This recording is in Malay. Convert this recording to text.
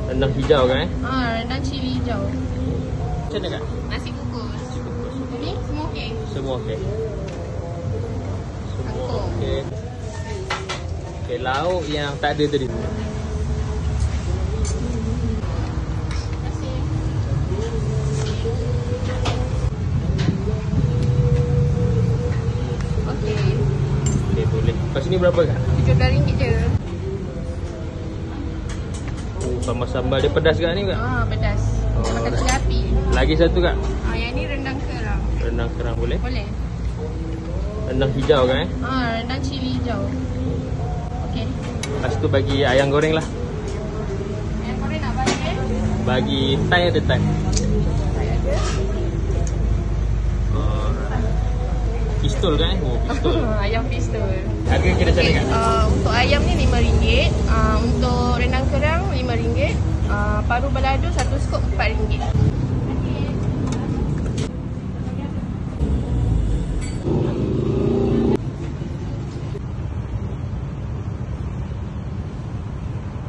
Rendang hijau kan Rendang cili hijau. Macam mana kak? Nasi kukus. Ini semua okey. Semua okey. Semua Kangkung. okey. Okey, lauk yang tak ada tadi. Okey. Okey, boleh. Lepas ni berapa kak? RM17 je. Sambal-sambal dia pedas kak ni kak? Pedas. Makan gula api. Lagi satu kak? Yang ni rendang kerang. Rendang kerang boleh? Boleh. Rendang hijau kan Rendang cili hijau. Okey. Lepas tu bagi ayam goreng lah. Ayam goreng nak bagi Bagi Thai ada Thai? Thai ada. Pistol kan? Oh, pistol. Ayam pistol. Harga kira macam mana kak? Untuk ayam ni RM5. Untuk rendang kerang RM5. Paru balado satu skop RM4.